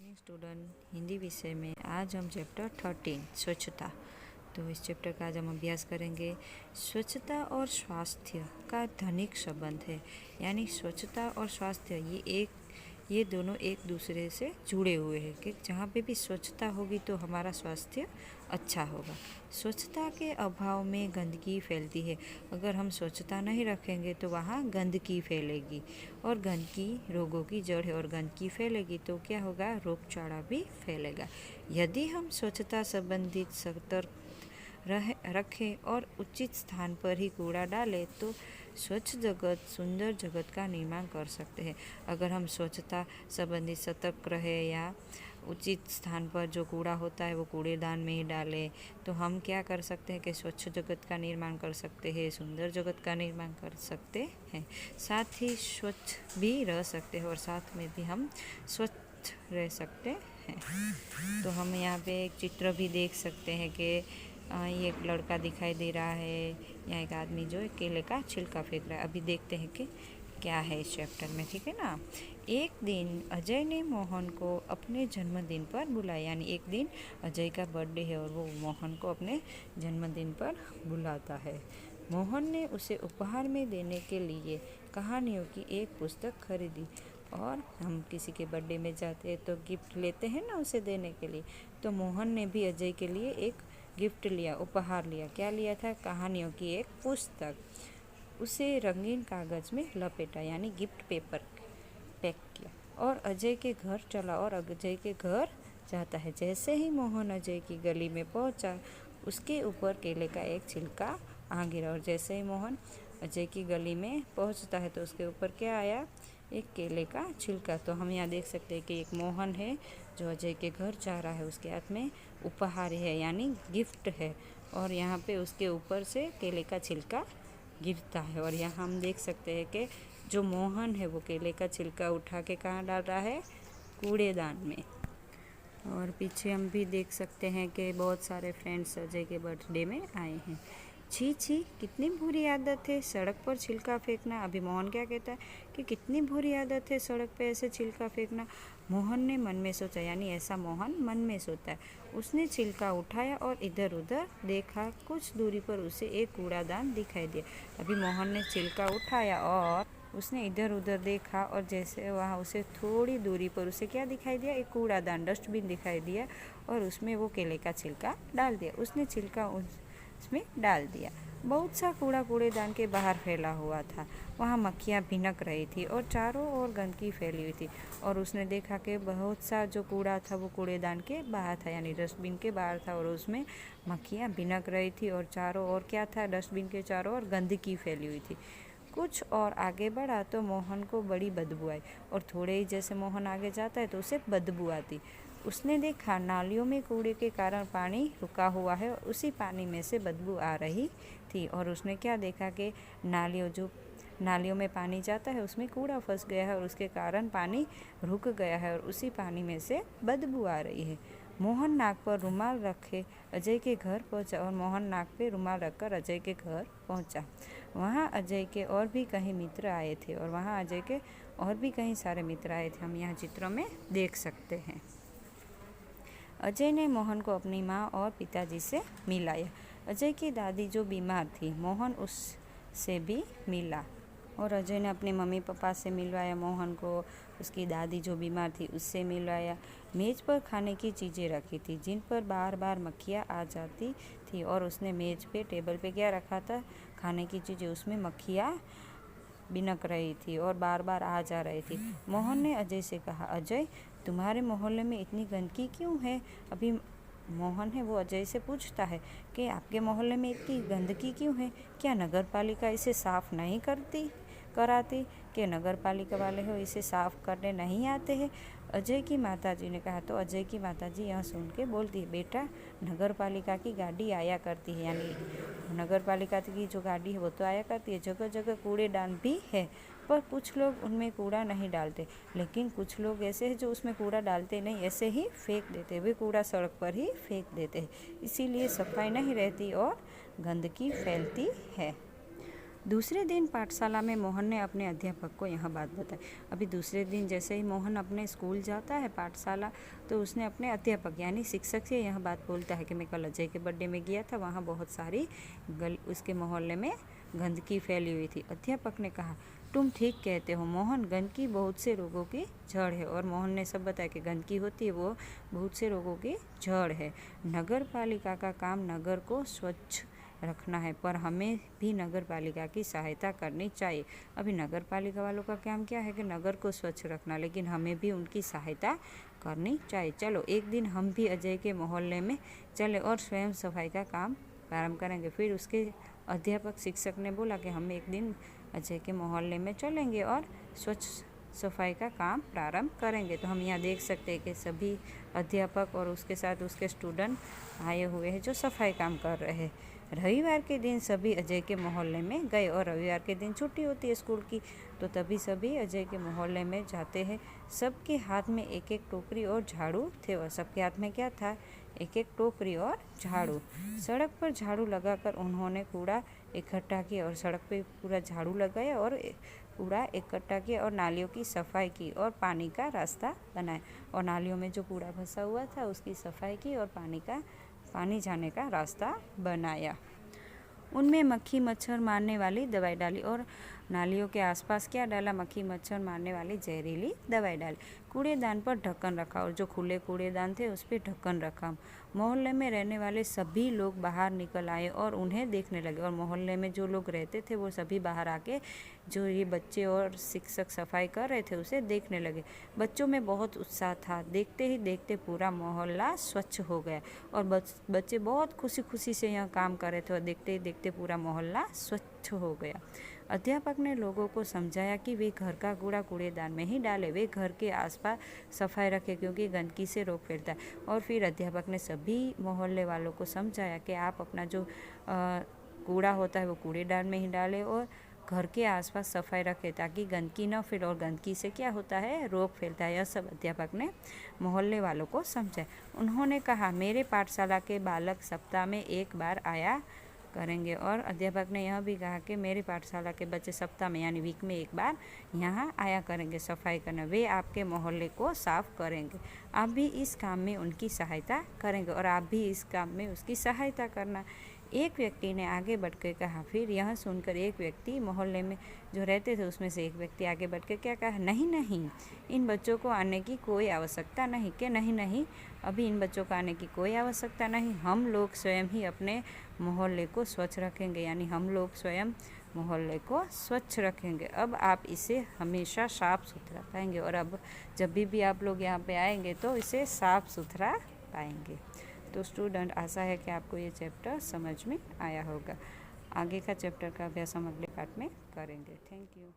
Morning student, Hindi विषय में आज हम चैप्टर 13 स्वच्छता। तो इस चैप्टर का आज हम अभ्यास करेंगे। स्वच्छता और स्वास्थ्य का धनिक संबंध है, यानी स्वच्छता और स्वास्थ्य ये दोनों एक दूसरे से जुड़े हुए हैं कि जहाँ पे भी स्वच्छता होगी तो हमारा स्वास्थ्य अच्छा होगा। स्वच्छता के अभाव में गंदगी फैलती है। अगर हम स्वच्छता नहीं रखेंगे तो वहाँ गंदगी फैलेगी और गंदगी रोगों की जड़ है और गंदगी फैलेगी तो क्या होगा, रोगचाड़ा भी फैलेगा। यदि हम स्वच्छता संबंधित सतर्क रखें और उचित स्थान पर ही कूड़ा डालें तो स्वच्छ जगत, सुंदर जगत का निर्माण कर सकते हैं। अगर हम स्वच्छता संबंधित सतर्क रहे या उचित स्थान पर जो कूड़ा होता है वो कूड़ेदान में ही डालें तो हम क्या कर सकते हैं कि स्वच्छ जगत का निर्माण कर सकते हैं, सुंदर जगत का निर्माण कर सकते हैं, साथ ही स्वच्छ भी रह सकते हैं और साथ में भी हम स्वच्छ रह सकते हैं। तो हम यहाँ पे एक चित्र भी देख सकते हैं कि ये एक लड़का दिखाई दे रहा है, यहाँ एक आदमी जो केले का छिलका फेंक रहा है। अभी देखते हैं कि क्या है इस चैप्टर में, ठीक है ना। एक दिन अजय ने मोहन को अपने जन्मदिन पर बुलाया, यानी एक दिन अजय का बर्थडे है और वो मोहन को अपने जन्मदिन पर बुलाता है। मोहन ने उसे उपहार में देने के लिए कहानियों की एक पुस्तक खरीदी। और हम किसी के बर्थडे में जाते हैं तो गिफ्ट लेते हैं ना उसे देने के लिए, तो मोहन ने भी अजय के लिए एक गिफ्ट लिया, उपहार लिया। क्या लिया था? कहानियों की एक पुस्तक। उसे रंगीन कागज में लपेटा, यानी गिफ्ट पेपर पैक किया और अजय के घर चला और अजय के घर जाता है। जैसे ही मोहन अजय की गली में पहुंचा, उसके ऊपर केले का एक छिलका आ गिरा और जैसे ही मोहन अजय की गली में पहुंचता है तो उसके ऊपर क्या आया? एक केले का छिलका। तो हम यहाँ देख सकते हैं कि एक मोहन है जो अजय के घर जा रहा है, उसके हाथ में उपहार है यानी गिफ्ट है और यहाँ पे उसके ऊपर से केले का छिलका गिरता है। और यहाँ हम देख सकते हैं कि जो मोहन है वो केले का छिलका उठा के कहाँ डाल रहा है? कूड़ेदान में। और पीछे हम भी देख सकते हैं कि बहुत सारे फ्रेंड्स अजय के बर्थडे में आए हैं। छी छी, कितनी बुरी आदत है सड़क पर छिलका फेंकना। अभी मोहन क्या कहता है कि कितनी बुरी आदत है सड़क पे ऐसे छिलका फेंकना। मोहन ने मन में सोचा, यानी ऐसा मोहन मन में सोता है। उसने छिलका उठाया और इधर उधर देखा। कुछ दूरी पर उसे एक कूड़ादान दिखाई दिया। अभी मोहन ने छिलका उठाया और उसने इधर उधर देखा और जैसे वहाँ उसे थोड़ी दूरी पर उसे क्या दिखाई दिया? एक कूड़ादान, डस्टबिन दिखाई दिया और उसमें वो केले का छिलका डाल दिया। उसने छिलका उसमें डाल दिया। बहुत सा कूड़ा कूड़ेदान के बाहर फैला हुआ था। वहाँ मक्खियाँ भिनक रही थी और चारों ओर गंदगी फैली हुई थी। और उसने देखा कि बहुत सा जो कूड़ा था वो कूड़ेदान के बाहर था, यानी डस्टबिन के बाहर था और उसमें मक्खियाँ भिनक रही थी और चारों ओर क्या था? डस्टबिन के चारों ओर गंदगी फैली हुई थी। कुछ और आगे बढ़ा तो मोहन को बड़ी बदबू आई और थोड़े ही जैसे मोहन आगे जाता है तो उसे बदबू आती। उसने देखा नालियों में कूड़े के कारण पानी रुका हुआ है और उसी पानी में से बदबू आ रही थी। और उसने क्या देखा कि नालियों में पानी जाता है उसमें कूड़ा फंस गया है और उसके कारण पानी रुक गया है और उसी पानी में से बदबू आ रही है। मोहन नाक पर रुमाल रखे अजय के घर पहुंचा और मोहन नाक पे रुमाल रखकर अजय के घर पहुंचा। वहाँ अजय के और भी कई मित्र आए थे और वहाँ अजय के और भी कई सारे मित्र आए थे, हम यहाँ चित्रों में देख सकते हैं। अजय ने मोहन को अपनी माँ और पिताजी से मिलाया। अजय की दादी जो बीमार थी, मोहन उससे भी मिला और अजय ने अपने मम्मी पापा से मिलवाया मोहन को। उसकी दादी जो बीमार थी उससे मिलवाया। मेज़ पर खाने की चीज़ें रखी थी जिन पर बार बार मक्खियाँ आ जाती थी और उसने मेज़ पे टेबल पे क्या रखा था? खाने की चीज़ें, उसमें मक्खियाँ बिनक रही थी और बार बार आ जा रही थी। मोहन ने अजय से कहा, अजय, तुम्हारे मोहल्ले में इतनी गंदगी क्यों है? अभी मोहन है वो अजय से पूछता है कि आपके मोहल्ले में इतनी गंदगी क्यों है? क्या नगर पालिका इसे साफ़ नहीं कराती? कि नगर पालिका वाले हो इसे साफ़ करने नहीं आते हैं? अजय की माताजी ने कहा। तो अजय की माताजी यह सुन के बोलती है, बेटा, नगर पालिका की गाड़ी आया करती है, यानी नगर पालिका की जो गाड़ी है वो तो आया करती है। जगह जगह कूड़ेदान भी है पर कुछ लोग उनमें कूड़ा नहीं डालते, लेकिन कुछ लोग ऐसे हैं जो उसमें कूड़ा डालते नहीं, ऐसे ही फेंक देते, वे कूड़ा सड़क पर ही फेंक देते हैं। इसीलिए सफाई नहीं रहती और गंदगी फैलती है। दूसरे दिन पाठशाला में मोहन ने अपने अध्यापक को यह बात बताई। अभी दूसरे दिन जैसे ही मोहन अपने स्कूल जाता है पाठशाला, तो उसने अपने अध्यापक यानी शिक्षक से यह बात बोलता है कि मैं कल अजय के बर्थडे में गया था, वहाँ बहुत सारी उसके मोहल्ले में गंदगी फैली हुई थी। अध्यापक ने कहा, तुम ठीक कहते हो मोहन, गंदगी बहुत से रोगों की जड़ है। और मोहन ने सब बताया कि गंदगी होती है वो बहुत से रोगों की जड़ है। नगर पालिका का काम नगर को स्वच्छ रखना है, पर हमें भी नगर पालिका की सहायता करनी चाहिए। अभी नगर पालिका वालों का काम क्या है कि नगर को स्वच्छ रखना, लेकिन हमें भी उनकी सहायता करनी चाहिए। चलो एक दिन हम भी अजय के मोहल्ले में चले और स्वयं सफाई का काम प्रारंभ करेंगे। फिर उसके अध्यापक शिक्षक ने बोला कि हम एक दिन अजय के मोहल्ले में चलेंगे और स्वच्छ सफाई का काम प्रारंभ करेंगे। तो हम यहाँ देख सकते हैं कि सभी अध्यापक और उसके साथ उसके स्टूडेंट आए हुए हैं जो सफाई काम कर रहे हैं। रविवार के दिन सभी अजय के मोहल्ले में गए और रविवार के दिन छुट्टी होती है स्कूल की, तो तभी सभी अजय के मोहल्ले में जाते हैं। सबके हाथ में एक एक टोकरी और झाड़ू थे और सबके हाथ में क्या था, एक एक टोकरी और झाड़ू। सड़क पर झाड़ू लगाकर उन्होंने कूड़ा इकट्ठा किया और सड़क पे पूरा झाड़ू लगाया और कूड़ा इकट्ठा किया और नालियों की सफाई की और पानी का रास्ता बनाया। और नालियों में जो कूड़ा फंसा हुआ था उसकी सफाई की और पानी जाने का रास्ता बनाया। उनमें मक्खी मच्छर मारने वाली दवाई डाली और नालियों के आसपास क्या डाला, मक्खी मच्छर मारने वाली जहरीली दवाई डाली। कूड़ेदान पर ढक्कन रखा और जो खुले कूड़ेदान थे उस पर ढक्कन रखा। मोहल्ले में रहने वाले सभी लोग बाहर निकल आए और उन्हें देखने लगे। और मोहल्ले में जो लोग रहते थे वो सभी बाहर आके जो ये बच्चे और शिक्षक सफाई कर रहे थे उसे देखने लगे। बच्चों में बहुत उत्साह था। देखते ही देखते पूरा मोहल्ला स्वच्छ हो गया और बच्चे बहुत खुशी खुशी से यहाँ काम कर रहे थे और देखते ही देखते पूरा मोहल्ला स्वच्छ हो गया। अध्यापक ने लोगों को समझाया कि वे घर का कूड़ा कूड़ेदान में ही डालें, वे घर के आसपास सफाई रखें क्योंकि गंदगी से रोग फैलता है। और फिर अध्यापक ने सभी मोहल्ले वालों को समझाया कि आप अपना जो कूड़ा होता है वो कूड़ेदान में ही डालें और घर के आसपास सफाई रखें ताकि गंदगी न फैले, और गंदगी से क्या होता है, रोग फैलता है। यह सब अध्यापक ने मोहल्ले वालों को समझाया। उन्होंने कहा, मेरे पाठशाला के बालक सप्ताह में एक बार आया करेंगे। और अध्यापक ने यह भी कहा कि मेरी पाठशाला के बच्चे सप्ताह में यानी वीक में एक बार यहाँ आया करेंगे सफाई करना। वे आपके मोहल्ले को साफ करेंगे, आप भी इस काम में उनकी सहायता करेंगे और आप भी इस काम में उसकी सहायता करना। एक व्यक्ति ने आगे बढ़ कर कहा। फिर यह सुनकर एक व्यक्ति, मोहल्ले में जो रहते थे उसमें से एक व्यक्ति आगे बढ़ कर क्या कहा, नहीं नहीं, इन बच्चों को आने की कोई आवश्यकता नहीं। कि नहीं नहीं, अभी इन बच्चों को आने की कोई आवश्यकता नहीं, हम लोग स्वयं ही अपने मोहल्ले को स्वच्छ रखेंगे, यानी हम लोग स्वयं मोहल्ले को स्वच्छ रखेंगे। अब आप इसे हमेशा साफ़ सुथरा पाएंगे और अब जब भी आप लोग यहाँ पे आएंगे तो इसे साफ़ सुथरा पाएंगे। तो स्टूडेंट, आशा है कि आपको ये चैप्टर समझ में आया होगा। आगे का चैप्टर का अभ्यास हम अगले पार्ट में करेंगे। Thank you.